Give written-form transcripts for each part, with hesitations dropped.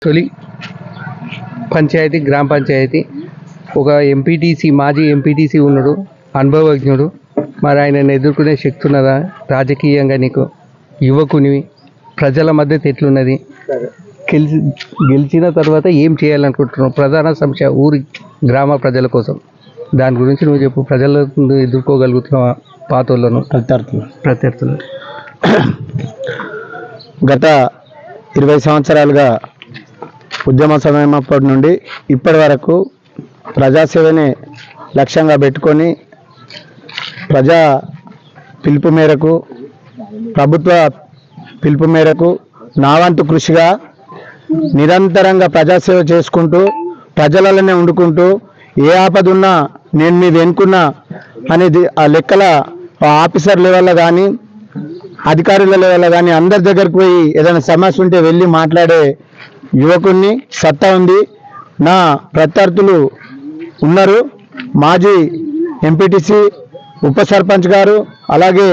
తొలి పంచాయతీ గ్రామ పంచాయతీ. ఒక ఎంపీటీసీ, మాజీ ఎంపీటీసీ ఉన్నాడు, అనుభవజ్ఞుడు. మరి ఆయనను ఎదుర్కొనే శక్తి ఉన్నదా? రాజకీయంగా నీకు యువకునివి, ప్రజల మద్దతు ఎట్లున్నది? గెలిచిన తర్వాత ఏం చేయాలనుకుంటున్నావు? ప్రధాన సమస్య ఊరి గ్రామ ప్రజల కోసం, దాని గురించి నువ్వు చెప్పు. ప్రజలను ఎదుర్కోగలుగుతున్నావా పాతోళ్ళను, ప్రత్యర్థులు? గత 20 సంవత్సరాలుగా ఉద్యమ సమయం అప్పటి నుండి ఇప్పటి వరకు ప్రజాసేవనే లక్ష్యంగా పెట్టుకొని ప్రజా పిలుపు మేరకు, ప్రభుత్వ పిలుపు మేరకు నా వంతు కృషిగా నిరంతరంగా ప్రజాసేవ చేసుకుంటూ ప్రజలలోనే వండుకుంటూ ఏ ఆపద ఉన్నా నేను మీద ఎన్నుకున్నా అనేది ఆ లెక్కల ఆఫీసర్ లెవెల్లో కానీ అధికారుల లెవెల్లో కానీ అందరి దగ్గరికి పోయి ఏదైనా సమస్య ఉంటే వెళ్ళి మాట్లాడే యువకుడిని, సత్తా ఉంది. నా ప్రత్యర్థులు ఉన్నారు, మాజీ ఎంపీటీసీ, ఉప సర్పంచ్ గారు, అలాగే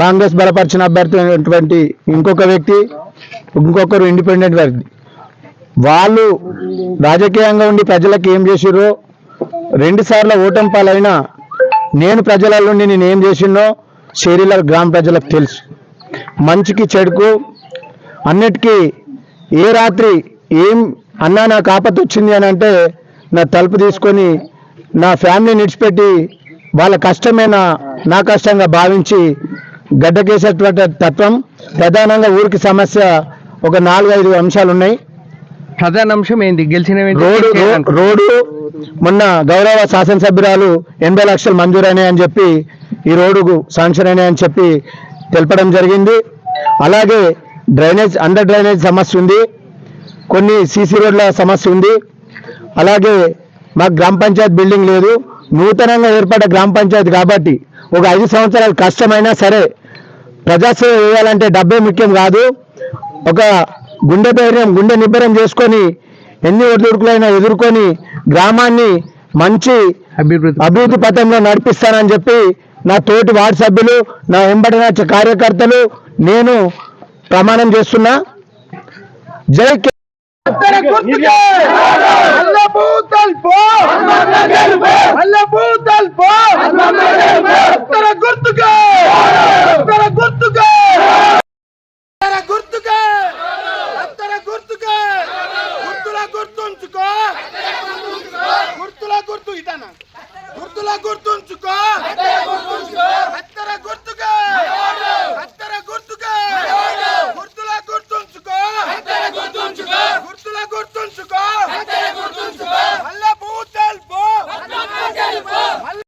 కాంగ్రెస్ బలపరిచిన అభ్యర్థి అయినటువంటి ఇంకొక వ్యక్తి, ఇంకొకరు ఇండిపెండెంట్ వ్యక్తి. వాళ్ళు రాజకీయంగా ఉండి ప్రజలకు ఏం చేసిర్రో, 2 సార్లు ఓటమి పాలైనా నేను ప్రజల నుండి నేను ఏం చేసినో షేరీల గ్రామ ప్రజలకు తెలుసు. మంచికి చెడుకు అన్నిటికీ ఏ రాత్రి ఏం అన్నా నాకు ఆపత్తి వచ్చింది అని అంటే నా తలుపు తీసుకొని నా ఫ్యామిలీని విడిచిపెట్టి వాళ్ళ కష్టమే నా కష్టంగా భావించి గడ్డకేసేటువంటి తత్వం. ప్రధానంగా ఊరికి సమస్య ఒక 4-5 అంశాలు ఉన్నాయి. ప్రధాన అంశం ఏంటి? గెలిచిన రోడ్డు. మొన్న గౌరవ శాసనసభ్యురాలు 80 లక్షలు మంజూరైనాయి అని చెప్పి, ఈ రోడ్డుకు శాంక్షన్ అయినాయి అని చెప్పి తెలపడం జరిగింది. అలాగే డ్రైనేజ్, అండర్ డ్రైనేజ్ సమస్య ఉంది, కొన్ని సీసీ రోడ్ల సమస్య ఉంది. అలాగే మాకు గ్రామ పంచాయతీ బిల్డింగ్ లేదు, నూతనంగా ఏర్పడ్డ గ్రామ పంచాయతీ కాబట్టి ఒక 5 సంవత్సరాలు కష్టమైనా సరే ప్రజాసేవ చేయాలంటే డబ్బే ముఖ్యం కాదు. ఒక గుండె ధైర్యం, గుండె నిబ్బరం చేసుకొని ఎన్ని ఒడిదుడుకులైనా ఎదుర్కొని గ్రామాన్ని మంచి అభివృద్ధి పథంలో నడిపిస్తానని చెప్పి నా తోటి వార్డు సభ్యులు, నా వెంబడిన కార్యకర్తలు, నేను ప్రమాణం చేస్తున్నా. జై గుర్తుకే